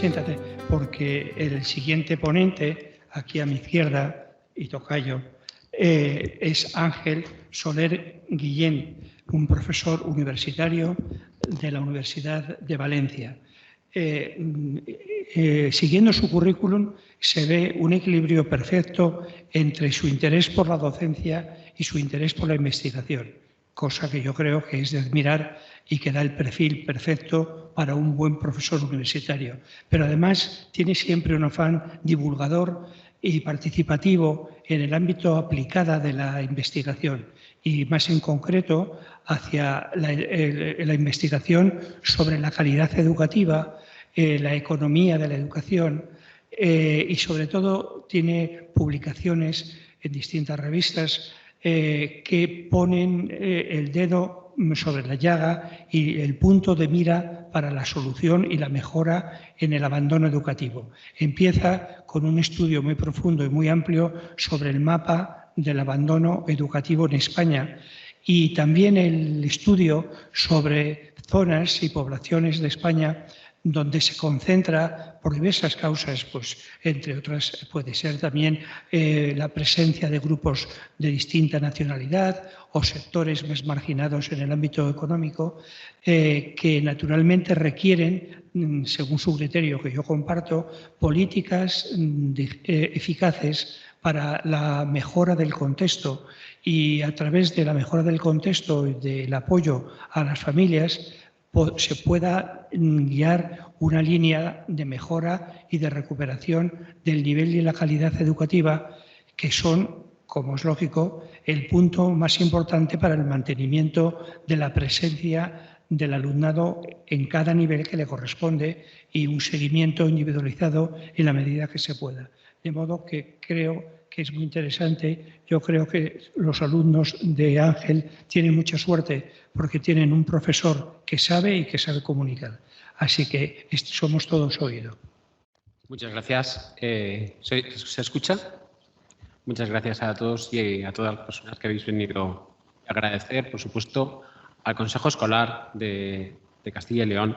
siéntate, porque el siguiente ponente, aquí a mi izquierda, y tocayo, es Ángel Soler Guillén, un profesor universitario de la Universidad de Valencia. Siguiendo su currículum, se ve un equilibrio perfecto entre su interés por la docencia y su interés por la investigación, cosa que yo creo que es de admirar y que da el perfil perfecto para un buen profesor universitario. Pero además tiene siempre un afán divulgador y participativo en el ámbito aplicado de la investigación y más en concreto hacia la investigación sobre la calidad educativa, la economía de la educación y sobre todo tiene publicaciones en distintas revistas que ponen el dedo sobre la llaga y el punto de mira para la solución y la mejora en el abandono educativo. Empieza con un estudio muy profundo y muy amplio sobre el mapa del abandono educativo en España y también el estudio sobre zonas y poblaciones de España donde se concentra por diversas causas, pues entre otras puede ser también la presencia de grupos de distinta nacionalidad o sectores más marginados en el ámbito económico que naturalmente requieren, según su criterio que yo comparto, políticas eficaces para la mejora del contexto y a través de la mejora del contexto y del apoyo a las familias se pueda guiar una línea de mejora y de recuperación del nivel y la calidad educativa, que son, como es lógico, el punto más importante para el mantenimiento de la presencia del alumnado en cada nivel que le corresponde y un seguimiento individualizado en la medida que se pueda. De modo que creo que es muy interesante. Yo creo que los alumnos de Ángel tienen mucha suerte porque tienen un profesor que sabe y que sabe comunicar. Así que somos todos oídos. Muchas gracias. ¿Se escucha? Muchas gracias a todos y a todas las personas que habéis venido a agradecer, por supuesto, al Consejo Escolar de Castilla y León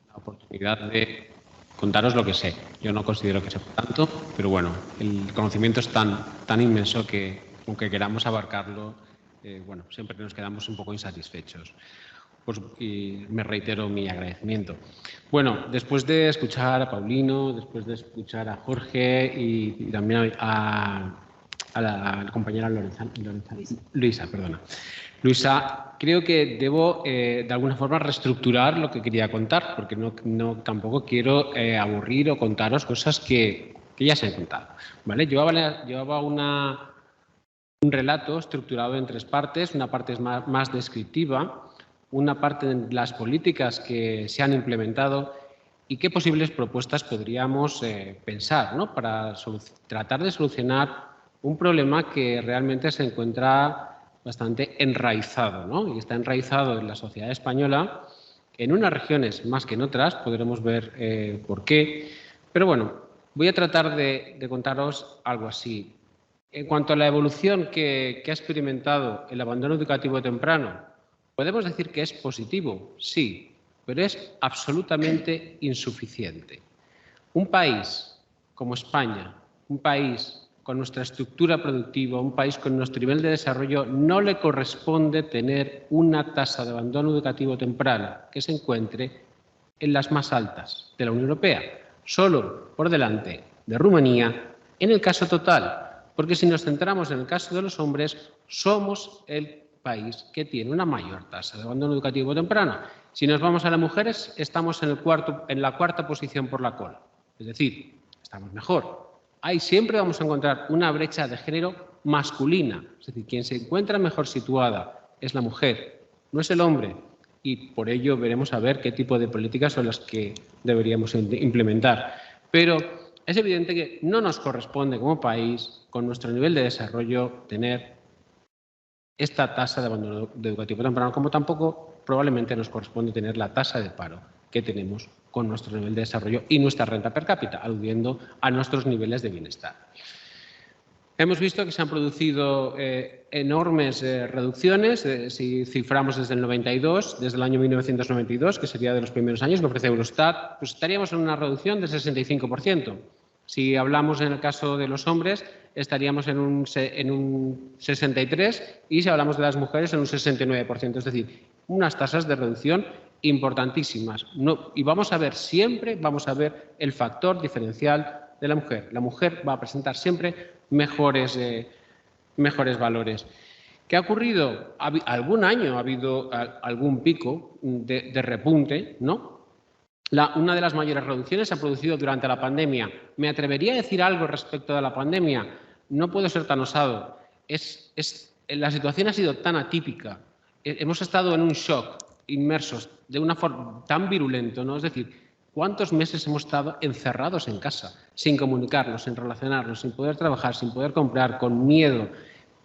la oportunidad de contaros lo que sé. Yo no considero que sepa tanto, pero bueno, el conocimiento es tan inmenso que, aunque queramos abarcarlo, bueno, siempre nos quedamos un poco insatisfechos. Pues, y me reitero mi agradecimiento. Bueno, después de escuchar a Paulino, después de escuchar a Jorge y también a la compañera Luisa, creo que debo de alguna forma reestructurar lo que quería contar, porque tampoco quiero aburrir o contaros cosas que ya se han contado, ¿vale? Llevaba un relato estructurado en tres partes. Una parte es más descriptiva, una parte de las políticas que se han implementado y qué posibles propuestas podríamos pensar, ¿no?, para tratar de solucionar un problema que realmente se encuentra bastante enraizado, ¿no? Y está enraizado en la sociedad española, en unas regiones más que en otras, podremos ver por qué. Pero bueno, voy a tratar de contaros algo así. En cuanto a la evolución que ha experimentado el abandono educativo temprano, ¿podemos decir que es positivo? Sí, pero es absolutamente insuficiente. Un país como España, un país con nuestra estructura productiva, un país con nuestro nivel de desarrollo, no le corresponde tener una tasa de abandono educativo temprano que se encuentre en las más altas de la Unión Europea, solo por delante de Rumanía en el caso total, porque si nos centramos en el caso de los hombres, somos el país que tiene una mayor tasa de abandono educativo temprano. Si nos vamos a las mujeres, estamos en la cuarta posición por la cola, es decir, estamos mejor. Ahí siempre vamos a encontrar una brecha de género masculina, es decir, quien se encuentra mejor situada es la mujer, no es el hombre, y por ello veremos a ver qué tipo de políticas son las que deberíamos implementar. Pero es evidente que no nos corresponde como país, con nuestro nivel de desarrollo, tener esta tasa de abandono educativo temprano, como tampoco probablemente nos corresponde tener la tasa de paro que tenemos con nuestro nivel de desarrollo y nuestra renta per cápita, aludiendo a nuestros niveles de bienestar. Hemos visto que se han producido enormes reducciones, si ciframos desde el 92, desde el año 1992, que sería de los primeros años que ofrece Eurostat, pues estaríamos en una reducción del 65%. Si hablamos en el caso de los hombres, estaríamos en un 63% y si hablamos de las mujeres en un 69%. Es decir, unas tasas de reducción importantísimas. Y vamos a ver siempre, el factor diferencial de la mujer. La mujer va a presentar siempre mejores valores. ¿Qué ha ocurrido? Algún año ha habido algún pico de repunte, ¿no? Una de las mayores reducciones se ha producido durante la pandemia. ¿Me atrevería a decir algo respecto de la pandemia? No puedo ser tan osado. La situación ha sido tan atípica. Hemos estado en un shock, inmersos, de una forma tan virulento, ¿no? Es decir, ¿cuántos meses hemos estado encerrados en casa, sin comunicarnos, sin relacionarnos, sin poder trabajar, sin poder comprar, con miedo?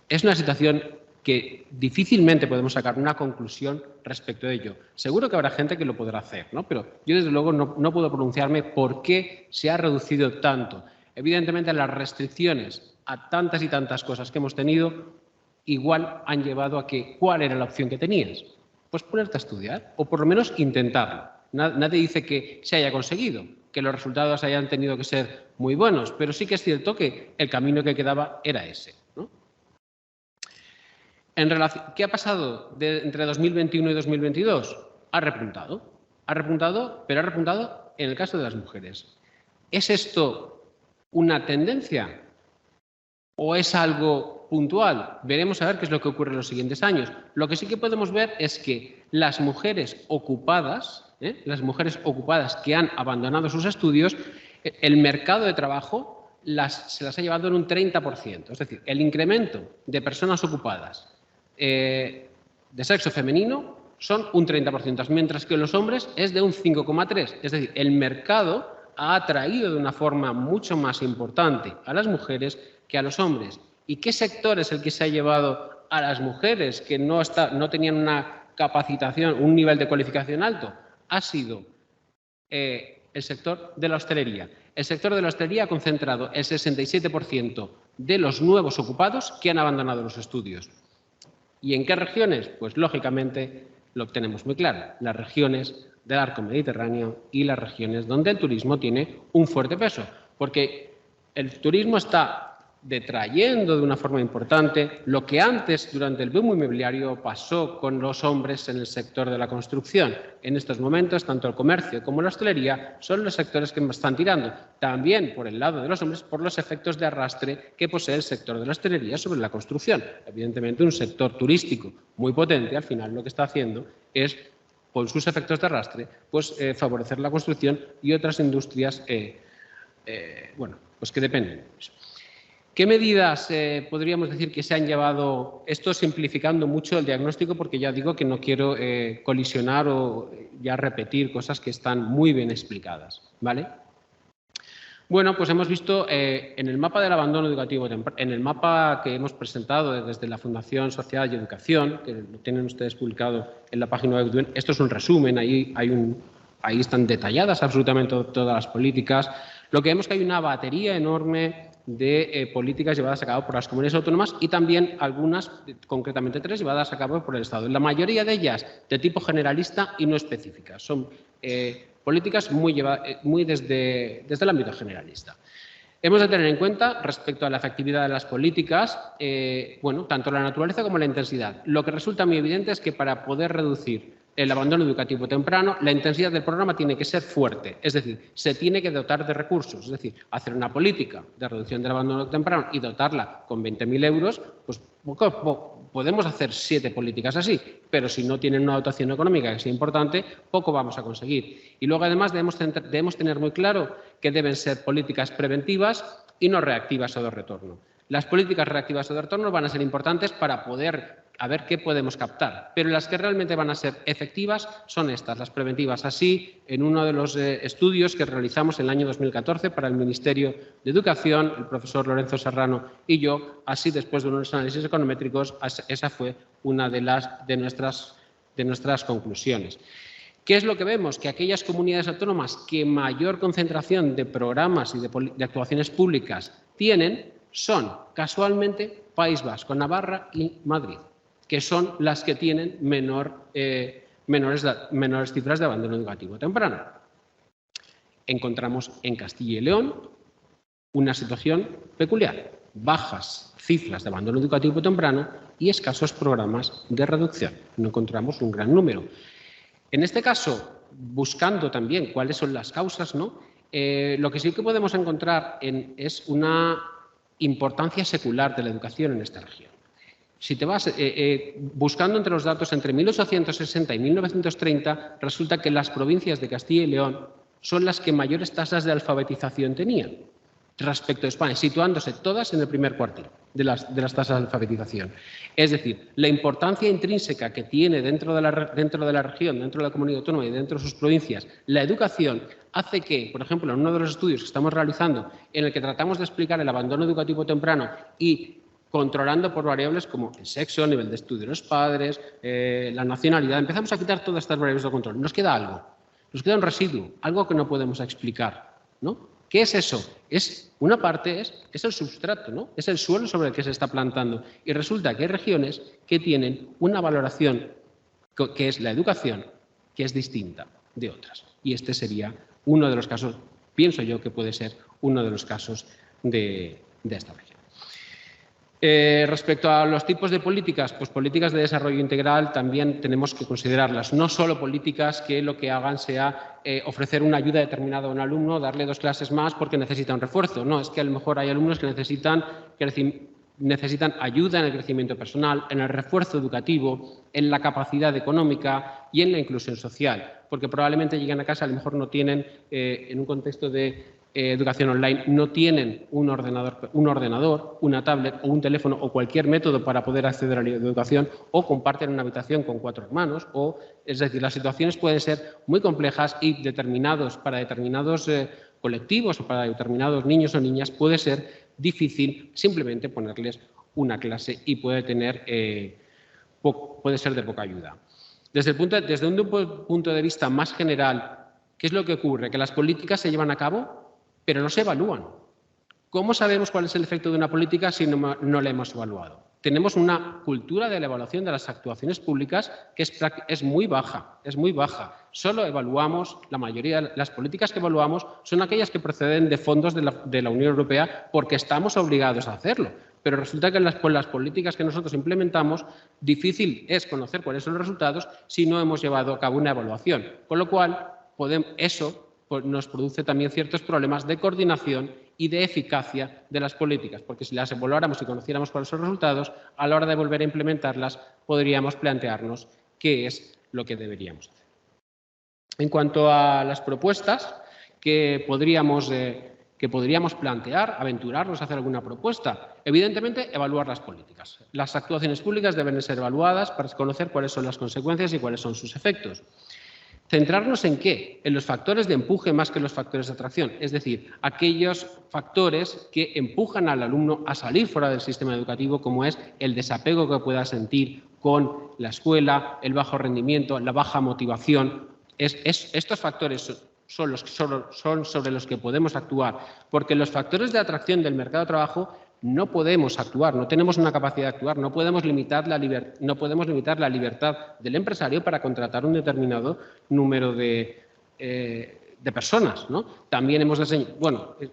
Es una situación que difícilmente podemos sacar una conclusión respecto de ello. Seguro que habrá gente que lo podrá hacer, ¿no? Pero yo, desde luego, no puedo pronunciarme por qué se ha reducido tanto. Evidentemente, las restricciones a tantas y tantas cosas que hemos tenido igual han llevado a que, ¿cuál era la opción que tenías? Pues ponerte a estudiar, o por lo menos intentarlo. Nadie dice que se haya conseguido, que los resultados hayan tenido que ser muy buenos, pero sí que es cierto que el camino que quedaba era ese, ¿no? ¿Qué ha pasado entre 2021 y 2022? Ha repuntado, pero ha repuntado en el caso de las mujeres. ¿Es esto una tendencia o es algo puntual? Veremos a ver qué es lo que ocurre en los siguientes años. Lo que sí que podemos ver es que las mujeres ocupadas que han abandonado sus estudios, el mercado de trabajo se las ha llevado en un 30%. Es decir, el incremento de personas ocupadas de sexo femenino son un 30%, mientras que los hombres es de un 5,3%. Es decir, el mercado ha atraído de una forma mucho más importante a las mujeres que a los hombres. ¿Y qué sector es el que se ha llevado a las mujeres que no tenían una capacitación, un nivel de cualificación alto? Ha sido el sector de la hostelería. El sector de la hostelería ha concentrado el 67% de los nuevos ocupados que han abandonado los estudios. ¿Y en qué regiones? Pues, lógicamente, lo tenemos muy claro. Las regiones del arco mediterráneo y las regiones donde el turismo tiene un fuerte peso. Porque el turismo está detrayendo de una forma importante lo que antes, durante el boom inmobiliario, pasó con los hombres en el sector de la construcción. En estos momentos, tanto el comercio como la hostelería son los sectores que están tirando. También, por el lado de los hombres, por los efectos de arrastre que posee el sector de la hostelería sobre la construcción. Evidentemente, un sector turístico muy potente, al final lo que está haciendo es, con sus efectos de arrastre, pues favorecer la construcción y otras industrias pues que dependen de eso. ¿Qué medidas podríamos decir que se han llevado? Esto simplificando mucho el diagnóstico, porque ya digo que no quiero colisionar o ya repetir cosas que están muy bien explicadas, ¿vale? Bueno, pues hemos visto en el mapa del abandono educativo, en el mapa que hemos presentado desde la Fundación Sociedad y Educación, que lo tienen ustedes publicado en la página web, esto es un resumen, ahí están detalladas absolutamente todas las políticas. Lo que vemos es que hay una batería enorme de políticas llevadas a cabo por las comunidades autónomas y también algunas, concretamente 3, llevadas a cabo por el Estado. La mayoría de ellas de tipo generalista y no específicas. Son políticas muy desde el ámbito generalista. Hemos de tener en cuenta, respecto a la efectividad de las políticas, tanto la naturaleza como la intensidad. Lo que resulta muy evidente es que para poder reducir el abandono educativo temprano, la intensidad del programa tiene que ser fuerte, es decir, se tiene que dotar de recursos, es decir, hacer una política de reducción del abandono temprano y dotarla con 20.000 euros, pues podemos hacer 7 políticas así, pero si no tienen una dotación económica que sea importante, poco vamos a conseguir. Y luego, además, debemos tener muy claro que deben ser políticas preventivas y no reactivas o de retorno. Las políticas reactivas o de retorno van a ser importantes para poder a ver qué podemos captar, pero las que realmente van a ser efectivas son estas, las preventivas. Así, en uno de los estudios que realizamos en el año 2014 para el Ministerio de Educación, el profesor Lorenzo Serrano y yo, así después de unos análisis econométricos, esa fue una de nuestras conclusiones. ¿Qué es lo que vemos? Que aquellas comunidades autónomas que mayor concentración de programas y de actuaciones públicas tienen, son casualmente País Vasco, Navarra y Madrid, que son las que tienen menores cifras de abandono educativo temprano. Encontramos en Castilla y León una situación peculiar, bajas cifras de abandono educativo temprano y escasos programas de reducción. No encontramos un gran número. En este caso, buscando también cuáles son las causas, ¿no? Lo que sí que podemos encontrar es una importancia secular de la educación en esta región. Si te vas buscando entre los datos entre 1860 y 1930, resulta que las provincias de Castilla y León son las que mayores tasas de alfabetización tenían respecto a España, situándose todas en el primer cuartil de las tasas de alfabetización. Es decir, la importancia intrínseca que tiene dentro de la región, dentro de la comunidad autónoma y dentro de sus provincias, la educación hace que, por ejemplo, en uno de los estudios que estamos realizando, en el que tratamos de explicar el abandono educativo temprano y controlando por variables como el sexo, el nivel de estudio de los padres, la nacionalidad, empezamos a quitar todas estas variables de control. Nos queda algo, nos queda un residuo, algo que no podemos explicar, ¿no? ¿Qué es eso? Una parte es el substrato, ¿no? Es el suelo sobre el que se está plantando. Y resulta que hay regiones que tienen una valoración, que es la educación, que es distinta de otras. Y este sería uno de los casos, pienso yo que puede ser uno de los casos de esta región. Respecto a los tipos de políticas, pues políticas de desarrollo integral también tenemos que considerarlas, no solo políticas que lo que hagan sea ofrecer una ayuda determinada a un alumno, darle 2 clases más porque necesita un refuerzo. No, es que a lo mejor hay alumnos que necesitan ayuda en el crecimiento personal, en el refuerzo educativo, en la capacidad económica y en la inclusión social, porque probablemente llegan a casa, a lo mejor no tienen, en un contexto de educación online, no tienen un ordenador, una tablet o un teléfono o cualquier método para poder acceder a la educación, o comparten una habitación con 4 hermanos, es decir, las situaciones pueden ser muy complejas y para determinados colectivos o para determinados niños o niñas puede ser difícil simplemente ponerles una clase y puede ser de poca ayuda. Desde un punto de vista más general, ¿qué es lo que ocurre? Que las políticas se llevan a cabo, pero no se evalúan. ¿Cómo sabemos cuál es el efecto de una política si no la hemos evaluado? Tenemos una cultura de la evaluación de las actuaciones públicas que es muy baja, Solo evaluamos, la mayoría de las políticas que evaluamos son aquellas que proceden de fondos de la Unión Europea porque estamos obligados a hacerlo. Pero resulta que con las políticas que nosotros implementamos, difícil es conocer cuáles son los resultados si no hemos llevado a cabo una evaluación. Con lo cual, eso nos produce también ciertos problemas de coordinación y de eficacia de las políticas, porque si las evaluáramos y conociéramos cuáles son los resultados, a la hora de volver a implementarlas podríamos plantearnos qué es lo que deberíamos hacer. En cuanto a las propuestas que podríamos plantear, aventurarnos a hacer alguna propuesta, evidentemente evaluar las políticas. Las actuaciones públicas deben ser evaluadas para conocer cuáles son las consecuencias y cuáles son sus efectos. ¿Centrarnos en qué? En los factores de empuje más que en los factores de atracción, es decir, aquellos factores que empujan al alumno a salir fuera del sistema educativo, como es el desapego que pueda sentir con la escuela, el bajo rendimiento, la baja motivación. Estos factores son sobre los que podemos actuar, porque los factores de atracción del mercado de trabajo no podemos actuar, no tenemos una capacidad de actuar, no podemos limitar la libertad del empresario para contratar un determinado número de personas, ¿no? También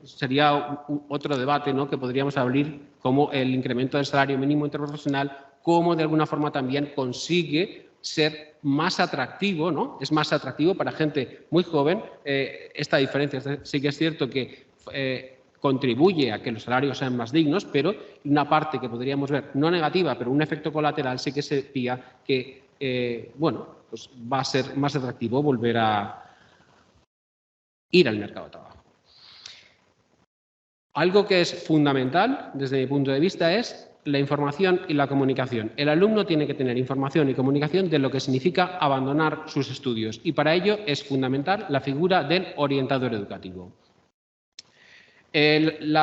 sería otro debate, ¿no?, que podríamos abrir, como el incremento del salario mínimo interprofesional, cómo de alguna forma también consigue ser más atractivo, ¿no? Es más atractivo para gente muy joven. Esta diferencia sí que es cierto que contribuye a que los salarios sean más dignos, pero una parte que podríamos ver, no negativa, pero un efecto colateral sí que sería que pues va a ser más atractivo volver a ir al mercado de trabajo. Algo que es fundamental, desde mi punto de vista, es la información y la comunicación. El alumno tiene que tener información y comunicación de lo que significa abandonar sus estudios, y para ello es fundamental la figura del orientador educativo. En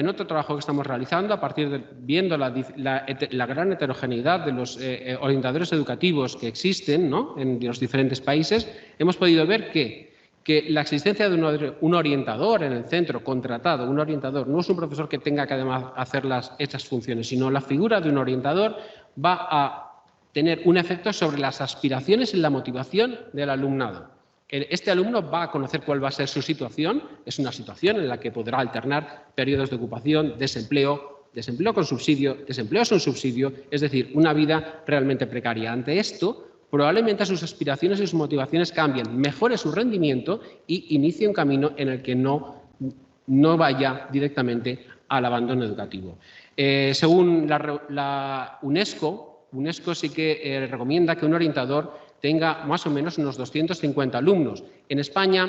otro trabajo que estamos realizando, a partir de viendo la gran heterogeneidad de los orientadores educativos que existen, ¿no?, en los diferentes países, hemos podido ver que que la existencia de un orientador en el centro, contratado, un orientador, no es un profesor que tenga que además hacer estas funciones, sino la figura de un orientador va a tener un efecto sobre las aspiraciones y la motivación del alumnado. Este alumno va a conocer cuál va a ser su situación, es una situación en la que podrá alternar periodos de ocupación, desempleo con subsidio, desempleo sin subsidio, es decir, una vida realmente precaria. Ante esto, probablemente sus aspiraciones y sus motivaciones cambien, mejore su rendimiento y inicie un camino en el que no vaya directamente al abandono educativo. Según la UNESCO sí que recomienda que un orientador tenga más o menos unos 250 alumnos. En España,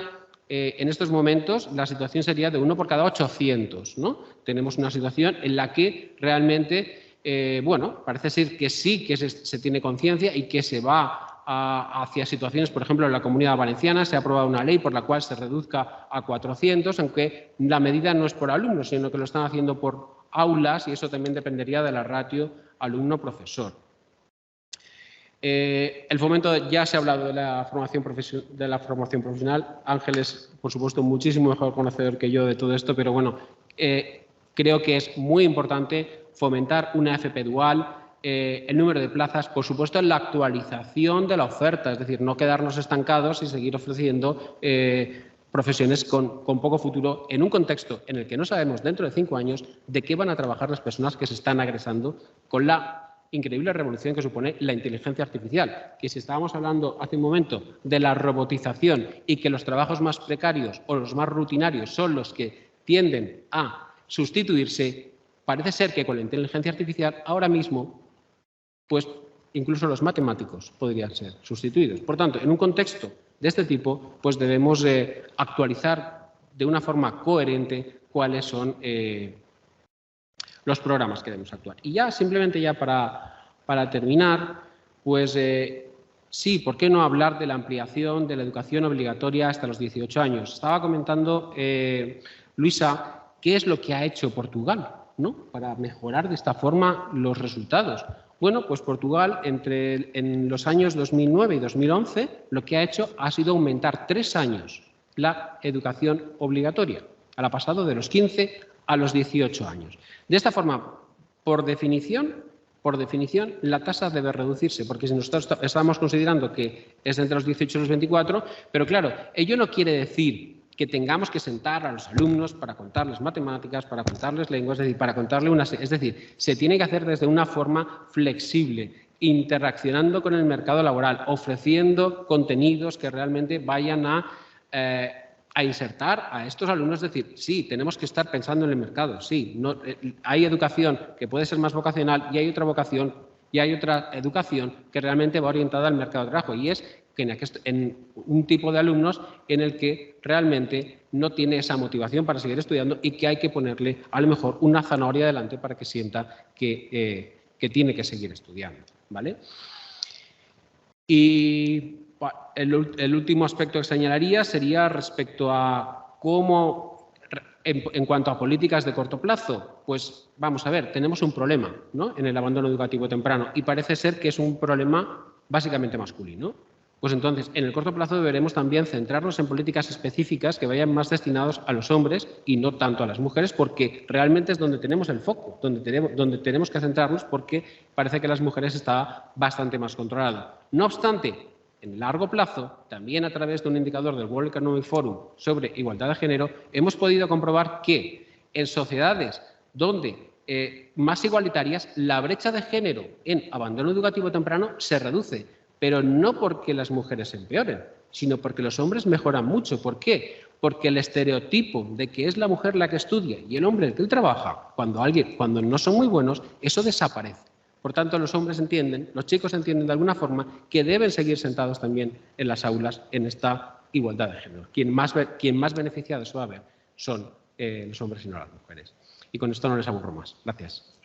en estos momentos, la situación sería de 1 por cada 800, ¿no? Tenemos una situación en la que realmente, bueno, parece ser que sí que se tiene conciencia y que se va hacia situaciones, por ejemplo, en la Comunidad Valenciana se ha aprobado una ley por la cual se reduzca a 400, aunque la medida no es por alumnos, sino que lo están haciendo por aulas y eso también dependería de la ratio alumno-profesor. El fomento, ya se ha hablado de la formación profesional. Ángel es, por supuesto, muchísimo mejor conocedor que yo de todo esto, pero bueno, creo que es muy importante fomentar una FP dual, el número de plazas, por supuesto, la actualización de la oferta, es decir, no quedarnos estancados y seguir ofreciendo profesiones con poco futuro en un contexto en el que no sabemos dentro de 5 años de qué van a trabajar las personas que se están agresando con la increíble revolución que supone la inteligencia artificial, que si estábamos hablando hace un momento de la robotización y que los trabajos más precarios o los más rutinarios son los que tienden a sustituirse, parece ser que con la inteligencia artificial ahora mismo, pues incluso los matemáticos podrían ser sustituidos. Por tanto, en un contexto de este tipo, pues debemos actualizar de una forma coherente cuáles son los programas que debemos actuar. Y ya, simplemente ya para terminar, pues sí, ¿por qué no hablar de la ampliación de la educación obligatoria hasta los 18 años? Estaba comentando, Luisa, qué es lo que ha hecho Portugal, ¿no?, para mejorar de esta forma los resultados. Bueno, pues Portugal, en los años 2009 y 2011, lo que ha hecho ha sido aumentar 3 años la educación obligatoria. Ha pasado de los 15 a los 18 años. De esta forma, por definición, la tasa debe reducirse, porque si nosotros estamos considerando que es entre los 18 y los 24, pero claro, ello no quiere decir que tengamos que sentar a los alumnos para contarles matemáticas, para contarles lenguas, es decir, para contarle es decir, se tiene que hacer desde una forma flexible, interaccionando con el mercado laboral, ofreciendo contenidos que realmente vayan a insertar a estos alumnos, es decir, sí, tenemos que estar pensando en el mercado, sí, hay educación que puede ser más vocacional y hay otra vocación y hay otra educación que realmente va orientada al mercado de trabajo y es que en un tipo de alumnos en el que realmente no tiene esa motivación para seguir estudiando y que hay que ponerle a lo mejor una zanahoria delante para que sienta que tiene que seguir estudiando, ¿vale? Y el último aspecto que señalaría sería respecto a cómo, en cuanto a políticas de corto plazo, pues vamos a ver, tenemos un problema, ¿no?, en el abandono educativo temprano y parece ser que es un problema básicamente masculino. Pues entonces, en el corto plazo deberemos también centrarnos en políticas específicas que vayan más destinados a los hombres y no tanto a las mujeres, porque realmente es donde tenemos el foco, donde tenemos que centrarnos, porque parece que las mujeres está bastante más controlado. No obstante, en el largo plazo, también a través de un indicador del World Economic Forum sobre igualdad de género, hemos podido comprobar que en sociedades donde más igualitarias, la brecha de género en abandono educativo temprano se reduce, pero no porque las mujeres empeoren, sino porque los hombres mejoran mucho. ¿Por qué? Porque el estereotipo de que es la mujer la que estudia y el hombre el que trabaja, cuando no son muy buenos, eso desaparece. Por tanto, los hombres entienden, los chicos entienden de alguna forma que deben seguir sentados también en las aulas en esta igualdad de género. Quien más beneficiados va a ver son los hombres y no las mujeres. Y con esto no les aburro más. Gracias.